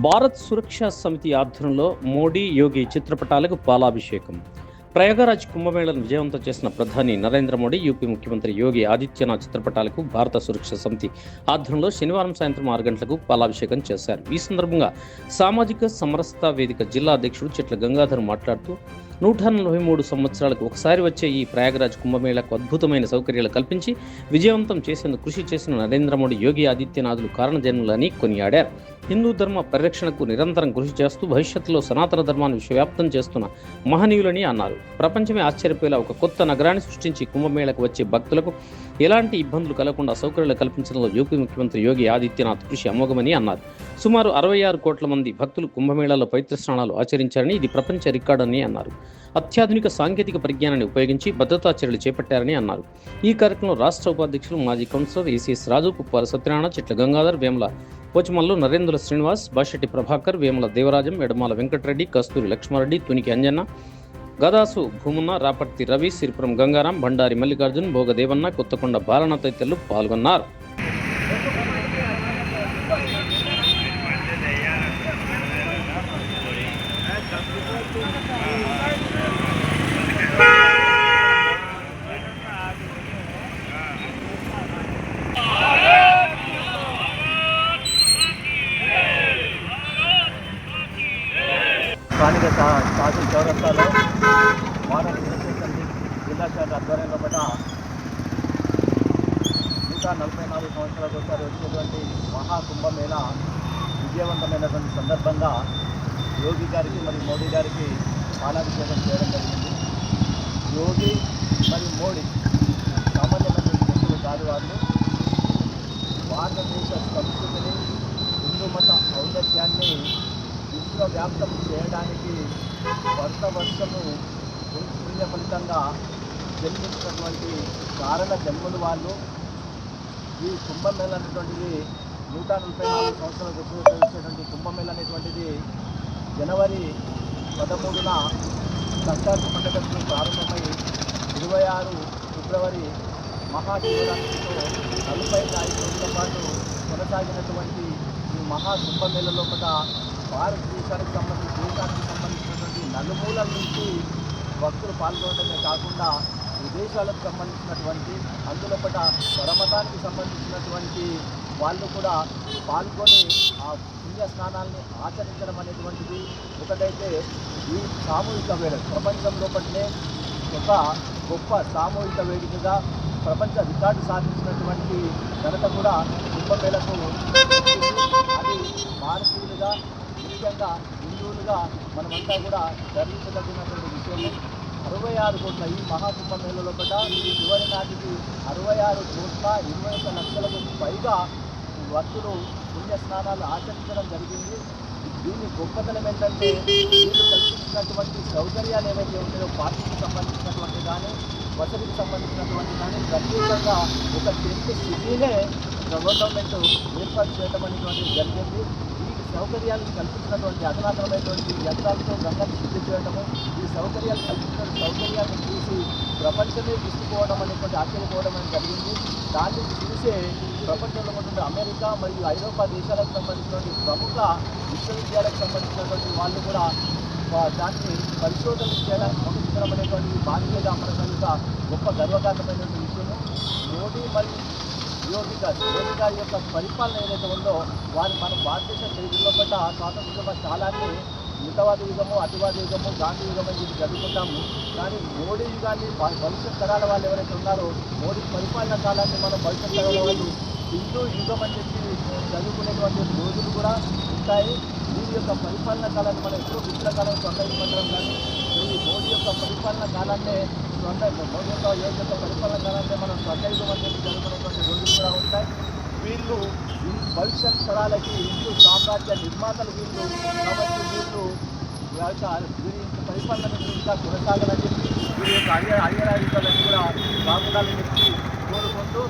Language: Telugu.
భారత్ సురక్షా సమితి ఆధ్వర్యంలో మోడీ, యోగి చిత్రపటాలకు పాలాభిషేకం. ప్రయాగరాజ్ కుంభమేళను విజయవంతం చేసిన ప్రధాని నరేంద్ర మోడీ, యూపీ ముఖ్యమంత్రి యోగి ఆదిత్యనాథ్ చిత్రపటాలకు భారత సురక్షా సమితి ఆధ్వర్యంలో శనివారం సాయంత్రం 6 గంటలకు పాలాభిషేకం చేశారు. ఈ సందర్భంగా సామాజిక సమరసతా వేదిక జిల్లా అధ్యక్షుడు చెట్ల గంగాధర్ మాట్లాడుతూ 143 సంవత్సరాలకు ఒకసారి వచ్చే ఈ ప్రయాగరాజ్ కుంభమేళకు అద్భుతమైన సౌకర్యాలు కల్పించి విజయవంతం చేసేందుకు కృషి చేసిన నరేంద్ర మోడీ, యోగి ఆదిత్యనాథులు కారణజన్ములని కొనియాడారు. హిందూ ధర్మ పరిరక్షణకు నిరంతరం కృషి చేస్తూ భవిష్యత్తులో సనాతన ధర్మాన్ని విశ్వవ్యాప్తం చేస్తున్న మహనీయులని అన్నారు. ప్రపంచమే ఆశ్చర్యపోయేలా ఒక కొత్త నగరాన్ని సృష్టించి కుంభమేళకు వచ్చే భక్తులకు ఎలాంటి ఇబ్బందులు కలగకుండా సౌకర్యాలు కల్పించడంలో యూపీ ముఖ్యమంత్రి యోగి ఆదిత్యనాథ్ కృషి అమోఘమని అన్నారు. సుమారు 66 కోట్ల మంది భక్తులు కుంభమేళాలో పవిత్ర స్నానాలు ఆచరించారని, ఇది ప్రపంచ రికార్డు అని అన్నారు. అత్యాధునిక సాంకేతిక పరిజ్ఞానాన్ని ఉపయోగించి భద్రతా చర్యలు చేపట్టారని అన్నారు. ఈ కార్యక్రమంలో రాష్ట్ర ఉపాధ్యక్షులు, మాజీ కౌన్సిలర్ ఈసీఎస్ రాజు, కుప్పాల సత్యనారాయణ, చెట్ల గంగాధర్, వేముల పోచమల్లు, నరేంద్ర శ్రీనివాస్, బాషెట్టి ప్రభాకర్, వేముల దేవరాజం, ఎడమాల వెంకటరెడ్డి, కస్తూరి లక్ష్మారెడ్డి, తునికి అంజన్న, గదాసు భూమున్న, రాపర్తి రవి, సిరిపురం గంగారాం, భండారి మల్లికార్జున్, భోగదేవన్న, కొత్తకొండ బాలన తదితరులు పాల్గొన్నారు. స్థానిక శాసన చౌరస్తాలో భారత సురక్షా సమితి జిల్లా శాఖ ఆధ్వర్యంలో 144 సంవత్సరాలకు ఒకసారి వచ్చేటువంటి మహాకుంభమేళ విజయవంతమైనటువంటి సందర్భంగా యోగి గారికి మరియు మోడీ గారికి పాలాభిషేకం చేయడం జరిగింది. యోగి మరియు మోడీ సామాన్యమైనటువంటి వ్యక్తులు కాదు. వాళ్ళు భారతదేశ సంస్కృతిని, హిందూ మత ఔన్నత్యాన్ని విశ్వవ్యాప్తం చేయడానికి వర్షము పుణ్య ఫలితంగా జన్మించినటువంటి కారణ జన్ములు వాళ్ళు. ఈ కుంభమేళ అనేటువంటిది 144 సంవత్సరాలకు వచ్చేటువంటి కుంభమేళ అనేటువంటిది జనవరి 13న సంక్రాంతి పండుగకు ప్రారంభమై 26 ఫిబ్రవరి మహాశివరాత్రితో 45 రోజుల పాటు కొనసాగినటువంటి ఈ మహాకుంభమేళ లోపల భారతదేశానికి సంబంధించినటువంటి నలుమూలల నుంచి భక్తులు పాల్గొనడమే కాకుండా విదేశాలకు సంబంధించినటువంటి, అందులో పరమతానికి సంబంధించినటువంటి వాళ్ళు కూడా పాల్గొని ఆ పుణ్య స్నానాల్ని ఆచరించడం అనేటువంటిది ఒకటైతే ఈ సామూహిక వేడుక ప్రపంచంలో ఒక గొప్ప సామూహిక వేదికగా ప్రపంచ రికార్డు సాధించినటువంటి ఘనత కూడా కుంభమేళకు. అది భారతీయులుగా, ముఖ్యంగా హిందువులుగా మనమంతా కూడా గర్వించదగినటువంటి విషయము. 66 కోట్ల ఈ మహాకుంభమేళలో చివరి నాటికి 66 కోట్ల 21 లక్షలకు పైగా భక్తులు పుణ్య స్నానాలు ఆచరించడం జరిగింది. దీని గొప్పతనం ఏంటంటే వీళ్ళు కల్పించినటువంటి సౌకర్యాలు ఏవైతే ఉంటాయో, పార్టీకి సంబంధించినటువంటి కానీ, వసతికి సంబంధించినటువంటి కానీ, ప్రత్యేకంగా ఒక టెంట్ సిటీనే గవర్నమెంట్ ఏర్పాటు చేయడం అనేటువంటిది జరిగింది. సౌకర్యాలను కల్పించినటువంటి అధునాతనమైనటువంటి యంత్రాలతో గంగను శుద్ధి చేయడము, ఈ సౌకర్యాలు కల్పించిన సౌకర్యాన్ని చూసి ప్రపంచమే విసిపోవడం అనేటువంటి ఆశ్చర్యపోవడం అనేది జరిగింది. దాన్ని చూసే ప్రపంచంలో ఉన్నటువంటి అమెరికా మరియు ఐరోపా దేశాలకు సంబంధించినటువంటి ప్రముఖ విశ్వవిద్యాలయాలకు సంబంధించినటువంటి వాళ్ళు కూడా దాన్ని పరిశోధనలు చేయడానికి పంపించడం అనేటువంటి భారతీయ అమరక గొప్ప గర్వకారణమైనటువంటి విషయము. మోడీ మరియు యోగి గారి యొక్క పరిపాలన ఏదైతే ఉందో వారి మన భారతదేశ చరిత్రలో స్వాతంత్ర కాలాన్ని మితవాద యుగము, అతివాద యుగము, గాంధీ యుగం అని చెప్పి చదువుకుంటాము. కానీ మోడీ యుగాన్ని భవిష్యత్ తరాల వాళ్ళు ఎవరైతే ఉన్నారో, మోడీ పరిపాలన కాలాన్ని మనం భవిష్యత్ తరాల వాళ్ళు హిందూ యుగం అని చెప్పి చదువుకునేటువంటి రోజులు కూడా ఉంటాయి. వీరి యొక్క పరిపాలన కాలాన్ని మనం ఎప్పుడూ మిత్ర కాలం స్వర్ణయుగమంటాం. కానీ ఈ మోడీ యొక్క పరిపాలన కాలాన్నే మోడీ యొక్క యోగి యొక్క పరిపాలన కాలాన్నే మనం స్వర్ణయుగం అని చెప్పి చదువుకునేటువంటి రోజులు కూడా ఉంటాయి. వీళ్ళు భవిష్యత్ తరాలకి హిందూ సామ్రాజ్య నిర్మాతలు వీళ్ళు. కాబట్టి వీళ్ళు వీరి పరిపాలన ఇంకా కొనసాగాలని చెప్పి వీరి యొక్క అయ్యరాయుధాలన్నీ కూడా బాగుండాలని చెప్పి కోరుకుంటూ